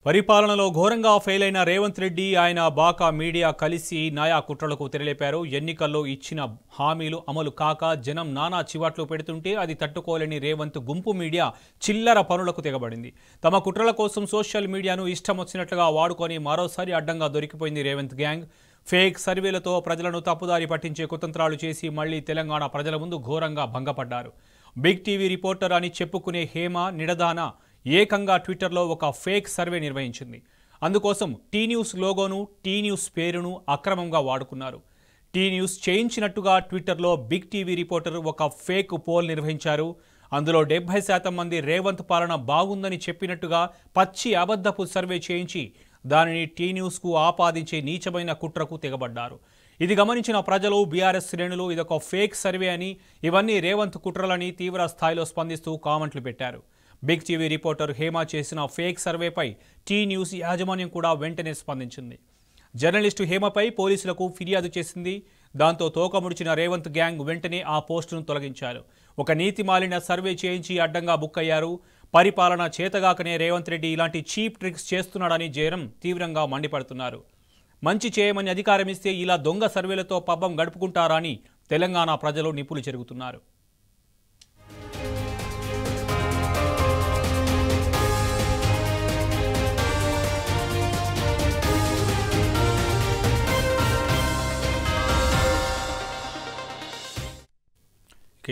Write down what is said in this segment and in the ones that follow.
పరిపాలనలో ఘోరంగా ఫెయిల్ అయిన రేవంత్ రెడ్డి ఆయన బాకా మీడియా కలిసి నయా కుట్రలకు తెరలేపారు. ఎన్నికల్లో ఇచ్చిన హామీలు అమలు కాక జనం నానా చివాట్లు పెడుతుంటే అది తట్టుకోలేని రేవంత్ గుంపు మీడియా చిల్లర పనులకు తెగబడింది. తమ కుట్రల కోసం సోషల్ మీడియాను ఇష్టం వచ్చినట్లుగా వాడుకొని మరోసారి అడ్డంగా దొరికిపోయింది రేవంత్ గ్యాంగ్. ఫేక్ సర్వేలతో ప్రజలను తప్పుదారి పట్టించే కుతంత్రాలు చేసి మళ్లీ తెలంగాణ ప్రజల ముందు ఘోరంగా భంగపడ్డారు. బిగ్ టీవీ రిపోర్టర్ అని చెప్పుకునే హేమ నిడదాన ఏకంగా ట్విట్టర్లో ఒక ఫేక్ సర్వే నిర్వహించింది. అందుకోసం టీ న్యూస్ లోగోను, టీ న్యూస్ పేరును అక్రమంగా వాడుకున్నారు. టీ న్యూస్ చేయించినట్టుగా ట్విట్టర్లో బిగ్ టీవీ రిపోర్టర్ ఒక ఫేక్ పోల్ నిర్వహించారు. అందులో 70% మంది రేవంత్ పాలన బాగుందని చెప్పినట్టుగా పచ్చి అబద్ధపు సర్వే చేయించి దానిని టీ న్యూస్కు ఆపాదించే నీచమైన కుట్రకు తెగబడ్డారు. ఇది గమనించిన ప్రజలు, బీఆర్ఎస్ శ్రేణులు ఇదొక ఫేక్ సర్వే అని, ఇవన్నీ రేవంత్ కుట్రలని తీవ్ర స్థాయిలో స్పందిస్తూ కామెంట్లు పెట్టారు. బిగ్ టీవీ రిపోర్టర్ హేమ చేసిన ఫేక్ సర్వేపై టీ న్యూస్ యాజమాన్యం కూడా వెంటనే స్పందించింది. జర్నలిస్టు హేమపై పోలీసులకు ఫిర్యాదు చేసింది. దాంతో తోకముడిచిన రేవంత్ గ్యాంగ్ వెంటనే ఆ పోస్టును తొలగించారు. ఒక నీతిమాలిన సర్వే చేయించి అడ్డంగా బుక్ అయ్యారు. పరిపాలన చేతగాకనే రేవంత్ రెడ్డి ఇలాంటి చీప్ ట్రిక్స్ చేస్తున్నాడని జనం తీవ్రంగా మండిపడుతున్నారు. మంచి చేయమని అధికారం ఇస్తే ఇలా దొంగ సర్వేలతో పబ్బం గడుపుకుంటారా అని తెలంగాణ ప్రజలు నిప్పులు చెరుగుతున్నారు.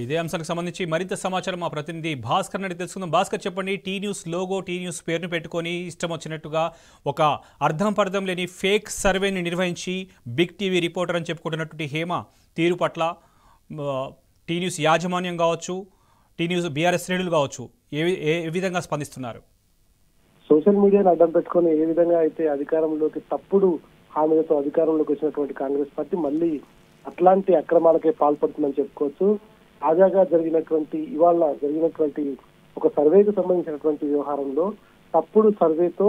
ఇదే అంశానికి సంబంధించి మరింత సమాచారం మా ప్రతినిధి భాస్కర్ నుండి తెలుసుకుందాం. భాస్కర్, చెప్పండి. T News logo, T News పేరును పెట్టుకొని ఇష్టం వచ్చినట్టుగా ఒక అర్థం పర్థం లేని ఫేక్ సర్వేని నిర్వహించి బిగ్ టీవీ రిపోర్టర్ అని చెప్పుకుంటున్నటువంటి హేమ తీరు పట్ల టీ న్యూస్ యాజమాన్యం కావచ్చు, టీ న్యూస్ బీఆర్ఎస్ శ్రేణులు కావచ్చు ఏ విధంగా స్పందిస్తున్నారు? సోషల్ మీడియాను అడ్డం పెట్టుకొని ఏ విధంగా అయితే అధికారంలోకి తప్పుడు హామీలతో అధికారంలోకి వచ్చినటువంటి కాంగ్రెస్ పార్టీ మళ్ళీ అట్లాంటి అక్రమాలకే పాల్పడుతుందని చెప్పుకోవచ్చు. తాజాగా ఇవాళ జరిగినటువంటి ఒక సర్వేకు సంబంధించినటువంటి వ్యవహారంలో తప్పుడు సర్వేతో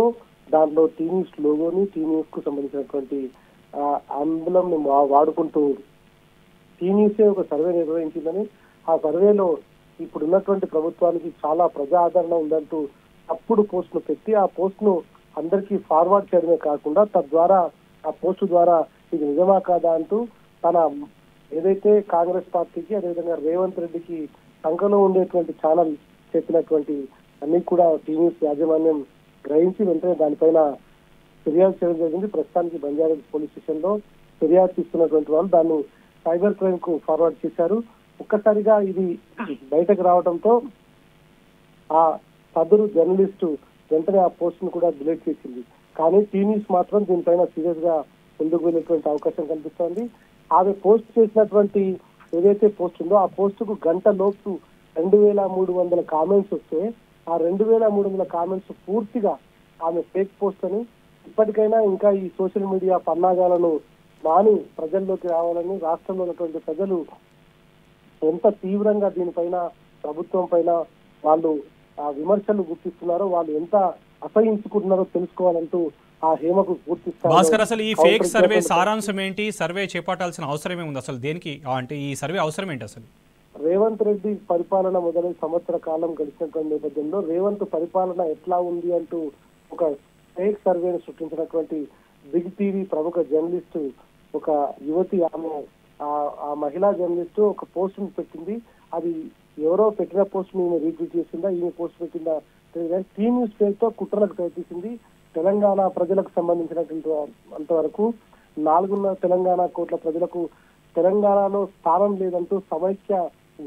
దాంట్లో టీ న్యూస్ లోగోని, టీ న్యూస్ కు సంబంధించినటువంటి ఆందోళన వాడుకుంటూ టీ న్యూసే ఒక సర్వే నిర్వహించిందని, ఆ సర్వేలో ఇప్పుడున్నటువంటి ప్రభుత్వానికి చాలా ప్రజా ఆదరణ ఉందంటూ తప్పుడు పోస్ట్ ను పెట్టి ఆ పోస్ట్ ను అందరికీ ఫార్వర్డ్ చేయడమే కాకుండా తద్వారా ఆ పోస్టు ద్వారా ఇది నిజమా కాదా అంటూ తన ఏదైతే కాంగ్రెస్ పార్టీకి అదేవిధంగా రేవంత్ రెడ్డికి సంఖలో ఉండేటువంటి ఛానల్ చెప్పినటువంటి అన్ని కూడా టీ న్యూస్ యాజమాన్యం గ్రహించి వెంటనే దానిపైన ఫిర్యాదు చేయడం జరిగింది. ప్రస్తుతానికి బంజారాహిల్స్ పోలీస్ స్టేషన్ లో ఫిర్యాదు తీసుకున్నటువంటి వాళ్ళు దాన్ని సైబర్ క్రైమ్ కు ఫార్వర్డ్ చేశారు. ఒక్కసారిగా ఇది బయటకు రావడంతో ఆ సదరు జర్నలిస్టు వెంటనే ఆ పోస్ట్ ను కూడా డిలీట్ చేసింది. కానీ టీ న్యూస్ మాత్రం దీనిపైన సీరియస్ గా ముందుకు వెళ్ళేటువంటి అవకాశం కనిపిస్తోంది. ఆమె పోస్ట్ చేసినటువంటి ఏదైతే పోస్ట్ ఉందో ఆ పోస్ట్ కు గంట లోపు 2300 కామెంట్స్ వస్తే ఆ 2300 కామెంట్స్ పూర్తిగా ఆమె ఫేక్ పోస్ట్ అని, ఇప్పటికైనా ఇంకా ఈ సోషల్ మీడియా పన్నాగాలను మాని ప్రజల్లోకి రావాలని రాష్ట్రంలో ఉన్నటువంటి ప్రజలు ఎంత తీవ్రంగా దీనిపైన ప్రభుత్వం పైన వాళ్ళు ఆ విమర్శలు గుర్తిస్తున్నారో, వాళ్ళు ఎంత అసహించుకుంటున్నారో తెలుసుకోవాలంటూ ఆ హేమకు పూర్తి భాస్కర్, అసలు ఈ ఫేక్ సర్వే సారాంశం ఏంటి? సర్వే చేపట్టాల్సిన అవసరం ఏముంది అసలు? దేనికి అంటే ఈ సర్వే అవసరం ఏంటి అసలు? రేవంత్ రెడ్డి పరిపాలన మొదలై సంవత్సర కాలం గడిచినటువంటి నేపథ్యంలో రేవంత్ పరిపాలన ఎట్లా ఉంది అంటూ ఒక ఫేక్ సర్వేను సృష్టించినటువంటి బిగ్ టీవీ ప్రముఖ జర్నలిస్టు ఒక యువతి, ఆమె ఆ మహిళా జర్నలిస్టు ఒక పోస్ట్ పెట్టింది. అది ఎవరో పెట్టిన పోస్ట్ ఈమె రీట్వీట్ చేసిందా, ఈమె పోస్ట్ పెట్టిందా టీ న్యూస్ పేరుతో కుట్రలకు ప్రయత్నించింది. తెలంగాణ ప్రజలకు సంబంధించినటువంటి అంతవరకు 4 తెలంగాణ కోట్ల ప్రజలకు తెలంగాణలో స్థానం లేదంటూ సమైక్య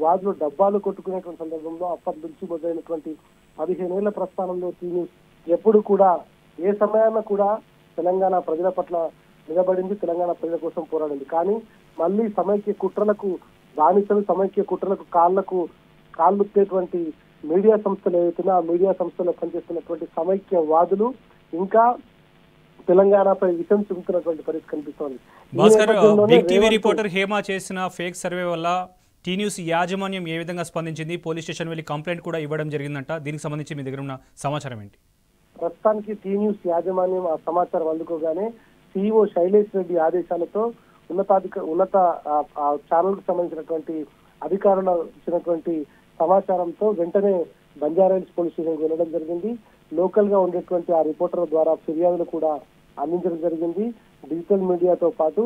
వాదులు డబ్బాలు కొట్టుకునేటువంటి సందర్భంలో అప్పటి నుంచి మొదలైనటువంటి 15 ఏళ్ల ప్రస్థానంలో టీ న్యూస్ ఎప్పుడు కూడా ఏ సమయాన కూడా తెలంగాణ ప్రజల పట్ల నిలబడింది, తెలంగాణ ప్రజల కోసం పోరాడింది. కానీ మళ్ళీ సమైక్య కుట్రలకు బానిసలు, సమైక్య కుట్రలకు కాళ్ళుప్పేటువంటి మీడియా సంస్థలు ఏవైతున్నా ఆ మీడియా సంస్థలో పనిచేస్తున్నటువంటి సమైక్య వాదులు ఇంకా తెలంగాణపై విషం చూపుతున్నటువంటి పరిస్థితి కనిపిస్తోంది. Bhaskar, big TV reporter Hema చేసిన ఫేక్ సర్వే వల్ల టీ న్యూస్ యాజమాన్యం ఏ విధంగా స్పందించింది? పోలీస్ స్టేషన్ వెళ్ళి కంప్లైంట్ కూడా ఇవ్వడం జరిగిందంట. దీనికి సంబంధించి మీ దగ్గర ఉన్న సమాచారం ఏంటి? ప్రస్తుతానికి టీ న్యూస్ యాజమాన్యం ఆ సమాచారం అందుకోగానే CEO శైలేష్ రెడ్డి ఆదేశాలతో ఉన్నత ఛానల్ కు సంబంధించినటువంటి అధికారులు ఇచ్చినటువంటి సమాచారంతో వెంటనే బంజారాహిల్స్ పోలీస్ స్టేషన్కి వెళ్ళడం జరిగింది. లోకల్ గా ఉండేటువంటి ఆ రిపోర్టర్ ద్వారా ఫిర్యాదులు కూడా అందించడం జరిగింది. డిజిటల్ మీడియాతో పాటు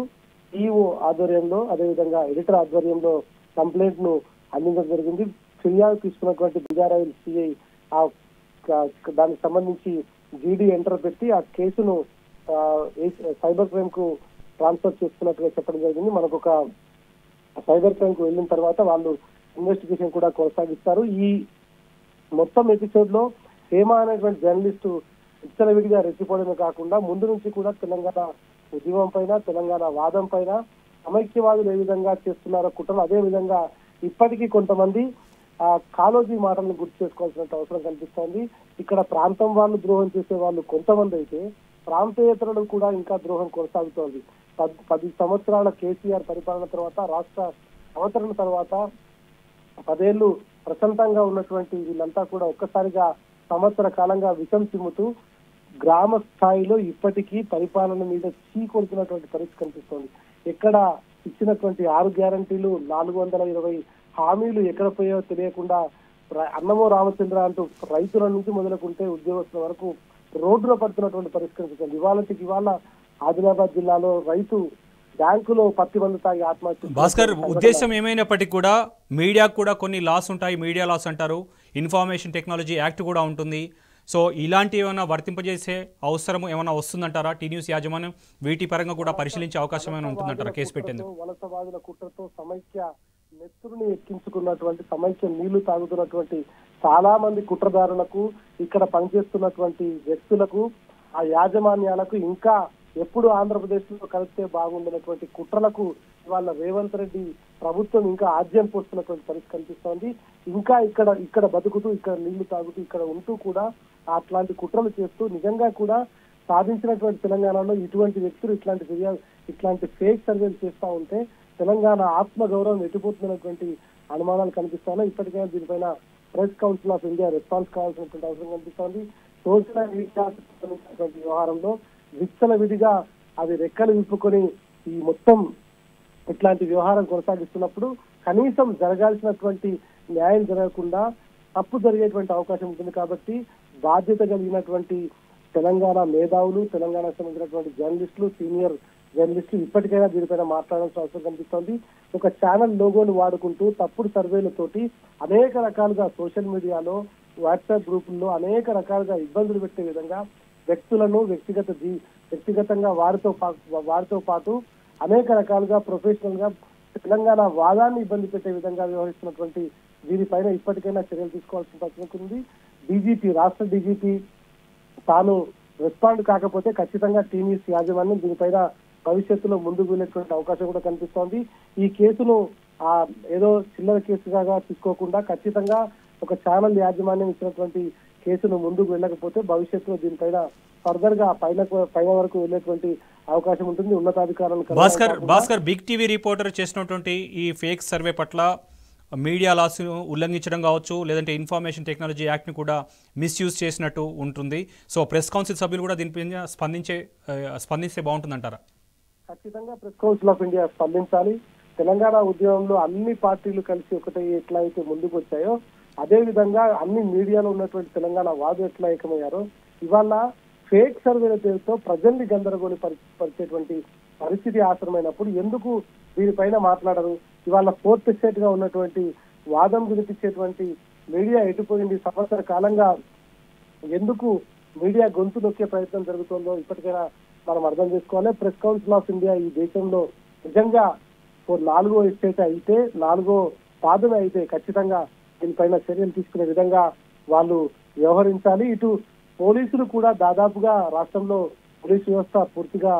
ఈఓ ఆధ్వర్యంలో అదేవిధంగా ఎడిటర్ ఆధ్వర్యంలో కంప్లైంట్ ను అందించడం జరిగింది. ఫిర్యాదు తీసుకున్నటువంటి బంజారాహిల్స్ సిఐ ఆ దానికి సంబంధించి జీడీ ఎంటర్ పెట్టి ఆ కేసును సైబర్ క్రైమ్ కు ట్రాన్స్ఫర్ చేస్తున్నట్టుగా చెప్పడం జరిగింది. మనకు ఒక సైబర్ క్రైమ్ కు వెళ్ళిన తర్వాత వాళ్ళు ఇన్వెస్టిగేషన్ కూడా కొనసాగిస్తారు. ఈ మొత్తం ఎపిసోడ్ లో హేమ అనేటువంటి జర్నలిస్టు విచ్చలవిడిగా రెచ్చిపోవడమే కాకుండా ముందు నుంచి కూడా తెలంగాణ ఉద్యమం పైన తెలంగాణ వాదం పైన సమైక్యవాదులు ఏ విధంగా చేస్తున్నారో కుట్రలు అదే విధంగా ఇప్పటికీ కొంతమంది ఆ కాలోజీ మాటలను గుర్తు చేసుకోవాల్సిన అవసరం కనిపిస్తోంది. ఇక్కడ ప్రాంతం వాళ్ళు ద్రోహం చేసే వాళ్ళు కొంతమంది అయితే ప్రాంతేతరులు కూడా ఇంకా ద్రోహం కొనసాగుతోంది. 10 సంవత్సరాల కేసీఆర్ పరిపాలన తర్వాత రాష్ట్ర అవతరణ తర్వాత 10 ఏళ్లు ప్రశాంతంగా ఉన్నటువంటి వీళ్ళంతా కూడా ఒక్కసారిగా సంవత్సర కాలంగా విషం చిమ్ముతూ గ్రామ స్థాయిలో ఇప్పటికీ పరిపాలన మీద చీకొడుతున్నటువంటి పరిస్థితి కనిపిస్తోంది. ఎక్కడ ఇచ్చినటువంటి 6 గ్యారంటీలు 420 హామీలు ఎక్కడ పోయో తెలియకుండా అన్నమో రామచంద్ర అంటూ రైతుల నుంచి మొదలుకుంటే ఉద్యోగస్తుల వరకు రోడ్డులో పడుతున్నటువంటి పరిస్థితి కనిపిస్తుంది. ఇవాళ ఆదిలాబాద్ జిల్లాలో రైతు బ్యాంకులో పత్తి మందు తాగి ఆత్మహత్య. భాస్కర్, ఉద్దేశం ఏమైనప్పటికీ కూడా మీడియాకు కూడా కొన్ని లాస్ ఉంటాయి, మీడియా లాస్ అంటారు, ఇన్ఫర్మేషన్ టెక్నాలజీ యాక్ట్ కూడా ఉంటుంది. సో ఇలాంటి ఏమైనా వర్తింపజేసే అవసరం ఏమైనా వస్తుందంటారా? టీ న్యూస్ యాజమాన్యం వీటి పరంగా కూడా పరిశీలించే అవకాశం ఏమైనా ఉంటుందంటారా కేసు పెట్టేందుకు? వలసవాదుల కుట్రతో సమైక్య నెత్తురుని ఎక్కించుకున్నటువంటి సమైక్య నీళ్లు తాగుతున్నటువంటి చాలా మంది కుట్రదారులకు ఇక్కడ పనిచేస్తున్నటువంటి వ్యక్తులకు ఆ యాజమాన్యాలకు ఇంకా ఎప్పుడు ఆంధ్రప్రదేశ్ లో కలిస్తే బాగుండనటువంటి కుట్రలకు ఇవాళ రేవంత్ రెడ్డి ప్రభుత్వం ఇంకా ఆజ్యం పోస్తున్నటువంటి పరిస్థితి కనిపిస్తోంది. ఇంకా ఇక్కడ బతుకుతూ ఇక్కడ నీళ్లు తాగుతూ ఇక్కడ ఉంటూ కూడా అట్లాంటి కుట్రలు చేస్తూ నిజంగా కూడా సాధించినటువంటి తెలంగాణలో ఇటువంటి వ్యక్తులు ఇట్లాంటి ఫేక్ సర్వేలు చేస్తా ఉంటే తెలంగాణ ఆత్మగౌరవం ఎట్టిపోతున్నటువంటి అనుమానాలు కనిపిస్తున్నాయి. ఇప్పటికైనా దీనిపైన press council of India response కావాల్సినటువంటి అవసరం కనిపిస్తోంది. సోషల్ మీడియా వ్యవహారంలో విచ్చలవిడిగా అది రెక్కలు విప్పుకొని ఈ మొత్తం ఇట్లాంటి వ్యవహారం కొనసాగిస్తున్నప్పుడు కనీసం జరగాల్సినటువంటి న్యాయం జరగకుండా తప్పు జరిగేటువంటి అవకాశం ఉంటుంది. కాబట్టి బాధ్యత కలిగినటువంటి తెలంగాణ మేధావులు, తెలంగాణకు సంబంధించినటువంటి జర్నలిస్టులు, సీనియర్ జర్నలిస్టులు ఇప్పటికైనా దీనిపైన మాట్లాడాల్సిన అవసరం కనిపిస్తోంది. ఒక ఛానల్ లోగోను వాడుకుంటూ తప్పుడు సర్వేలతోటి అనేక రకాలుగా సోషల్ మీడియాలో వాట్సాప్ గ్రూపుల్లో అనేక రకాలుగా ఇబ్బందులు పెట్టే విధంగా వ్యక్తులను వ్యక్తిగతంగా వారితో పాటు అనేక రకాలుగా ప్రొఫెషనల్ గా తెలంగాణ వాదాన్ని ఇబ్బంది పెట్టే విధంగా వ్యవహరిస్తున్నటువంటి దీనిపైన ఇప్పటికైనా చర్యలు తీసుకోవాల్సిన అవసరం ఉంది. రాష్ట్ర డీజీపీ తాను రెస్పాండ్ కాకపోతే ఖచ్చితంగా టీ న్యూస్ యాజమాన్యం దీనిపైన భవిష్యత్తులో ముందుకు వెళ్ళేటువంటి అవకాశం కూడా కనిపిస్తోంది. ఈ కేసును ఏదో చిల్లర కేసుగా తీసుకోకుండా ఖచ్చితంగా ఒక ఛానల్ యాజమాన్యం ఇచ్చినటువంటి కేసును ముందుకు వెళ్ళకపోతే భవిష్యత్తులో దీనిపైన ఫర్దర్ గా పైన వరకు వెళ్ళేటువంటి అవకాశం ఉంటుంది. ఉన్నతాధికారులు భాస్కర్ బిగ్ టీవీ రిపోర్టర్ చేసినటువంటి ఈ ఫేక్ సర్వే పట్ల మీడియా లాస్ ఉల్లంఘించడం కావచ్చు, లేదంటే ఇన్ఫర్మేషన్ టెక్నాలజీ యాక్ట్ని కూడా మిస్యూజ్ చేసినట్టు ఉంటుంది. సో ప్రెస్ కౌన్సిల్ సభ్యులు కూడా దీనిపైన స్పందిస్తే బాగుంటుందంటారా? ఖచ్చితంగా ప్రెస్ కౌన్సిల్ ఆఫ్ ఇండియా స్పందించాలి. తెలంగాణ ఉద్యమంలో అన్ని పార్టీలు కలిసి ఒకటే ఎట్లా అయితే ముందుకు వచ్చాయో అదే విధంగా అన్ని మీడియాలో ఉన్నటువంటి తెలంగాణ వాదు ఎట్లా ఏకమయ్యారో ఇవాళ ఫేక్ సర్వేల పేరుతో ప్రజల్ని గందరగోళ పరిచేటువంటి పరిస్థితి ఆశ్రమైనప్పుడు ఎందుకు దీనిపైన మాట్లాడరు? ఇవాళ 4th స్టేట్ గా ఉన్నటువంటి వాదం వినిపించేటువంటి మీడియా ఎటుపోయింది? సంవత్సర కాలంగా ఎందుకు మీడియా గొంతు నొక్కే ప్రయత్నం జరుగుతుందో ఇప్పటికైనా మనం అర్థం చేసుకోవాలి. ప్రెస్ కౌన్సిల్ ఆఫ్ ఇండియా ఈ దేశంలో నిజంగా 4వ స్టేట్ అయితే 4వ పాదమే అయితే ఖచ్చితంగా దీనిపైన చర్యలు తీసుకునే విధంగా వాళ్ళు వ్యవహరించాలి. ఇటు పోలీసులు కూడా దాదాపుగా రాష్ట్రంలో పోలీసు వ్యవస్థ పూర్తిగా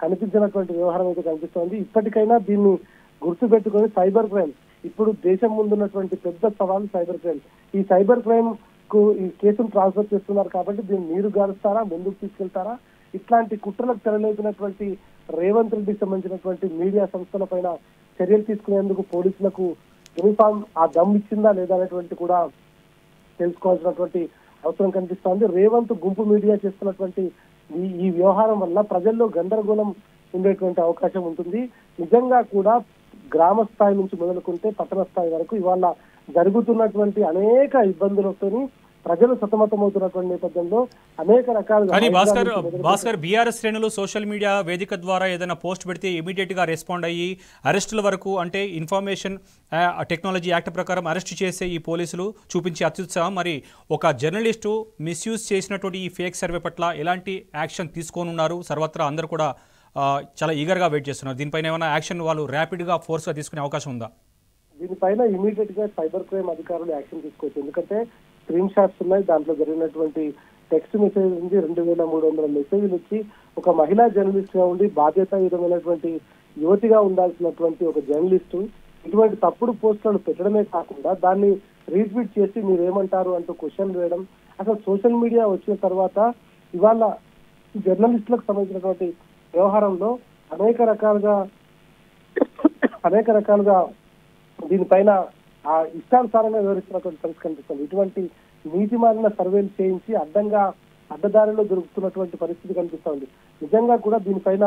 కనిపించినటువంటి వ్యవహారం అయితే కనిపిస్తోంది. ఇప్పటికైనా దీన్ని గుర్తుపెట్టుకొని సైబర్ క్రైమ్ ఇప్పుడు దేశం ముందున్నటువంటి పెద్ద సవాల్ సైబర్ క్రైమ్. ఈ సైబర్ క్రైమ్ కు ఈ కేసును ట్రాన్స్ఫర్ చేస్తున్నారు కాబట్టి దీన్ని నీరు గారుస్తారా, ముందుకు తీసుకెళ్తారా? ఇట్లాంటి కుట్రలకు తెరలేపినటువంటి రేవంత్ రెడ్డికి సంబంధించినటువంటి మీడియా సంస్థల పైన చర్యలు తీసుకునేందుకు పోలీసులకు యూనిఫామ్ ఆ దమ్ ఇచ్చిందా లేదా అనేటువంటి కూడా తెలుసుకోవాల్సినటువంటి అవసరం కనిపిస్తోంది. రేవంత్ గుంపు మీడియా చేస్తున్నటువంటి ఈ వ్యవహారం వల్ల ప్రజల్లో గందరగోళం ఉండేటువంటి అవకాశం ఉంటుంది. నిజంగా కూడా గ్రామ స్థాయి నుంచి మొదలుకుంటే పట్టణ స్థాయి వరకు ఇవాళ జరుగుతున్నటువంటి అనేక ఇబ్బందులతోని ప్రజలు సతమతమవుతున్నటువంటి నేపథ్యంలో అనేక రకాలుగా కానీ భాస్కర్ బీఆర్ఎస్ శ్రేణులు సోషల్ మీడియా వేదిక ద్వారా ఏదైనా పోస్ట్ పెడితే ఇమీడియట్ గా రెస్పాండ్ అయ్యి అరెస్టుల వరకు అంటే ఇన్ఫర్మేషన్ టెక్నాలజీ యాక్ట్ ప్రకారం అరెస్ట్ చేసే ఈ పోలీసులు చూపించే అత్యుత్సాహం మరి ఒక జర్నలిస్టు మిస్యూజ్ చేసినటువంటి ఈ ఫేక్ సర్వే పట్ల ఎలాంటి యాక్షన్ తీసుకోనున్నారు సర్వత్రా అందరూ కూడా చాలా ఈగర్గా వెయిట్ చేస్తున్నారు దీనిపైన ఏమైనా యాక్షన్ వాళ్ళు ర్యాపిడ్గా ఫోర్స్గా తీసుకునే అవకాశం ఉందా? దీనిపైన ఇమీడియట్ గా సైబర్ క్రైమ్ అధికారులు యాక్షన్ తీసుకోవచ్చు. ఎందుకంటే స్క్రీన్ షాట్స్ ఉన్నాయి, దాంట్లో జరిగినటువంటి టెక్స్ట్ మెసేజ్ ఉంది, 2300 మెసేజ్లు ఇచ్చి ఒక మహిళా జర్నలిస్ట్ గా ఉండి బాధ్యతాయుతమైనటువంటి యువతిగా ఉండాల్సినటువంటి ఒక జర్నలిస్టు ఇటువంటి తప్పుడు పోస్టులను పెట్టడమే కాకుండా దాన్ని రీట్వీట్ చేసి మీరేమంటారు అంటూ క్వశ్చన్ వేయడం. అసలు సోషల్ మీడియా వచ్చిన తర్వాత ఇవాళ జర్నలిస్టులకు సంబంధించినటువంటి వ్యవహారంలో అనేక రకాలుగా దీనిపైన ఇష్టానుసారంగా వివరిస్తున్నటువంటి పరిస్థితి కనిపిస్తుంది. ఇటువంటి నీతి మాలిన సర్వేలు చేయించి అడ్డదారిలో దొరుకుతున్నటువంటి పరిస్థితి కనిపిస్తోంది. నిజంగా కూడా దీనిపైన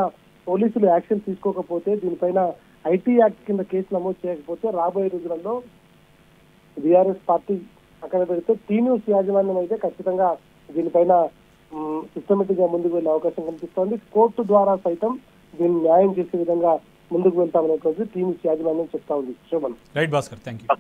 పోలీసులు యాక్షన్ తీసుకోకపోతే, దీనిపైన ఐటీ యాక్ట్ కింద కేసు నమోదు చేయకపోతే రాబోయే రోజులలో బీఆర్ఎస్ పార్టీ పక్కన పెడితే టీ న్యూస్ యాజమాన్యం అయితే ఖచ్చితంగా దీనిపైన సిస్టమేటిక్ గా ముందుకు వెళ్లే అవకాశం కనిపిస్తోంది. కోర్టు ద్వారా సైతం దీన్ని న్యాయం చేసే విధంగా ముందుకు వెళ్తామనేటువంటి టీ న్యూస్ యాజమాన్యం చెప్తా ఉంది. Shobhan. Right Bhaskar, thank you.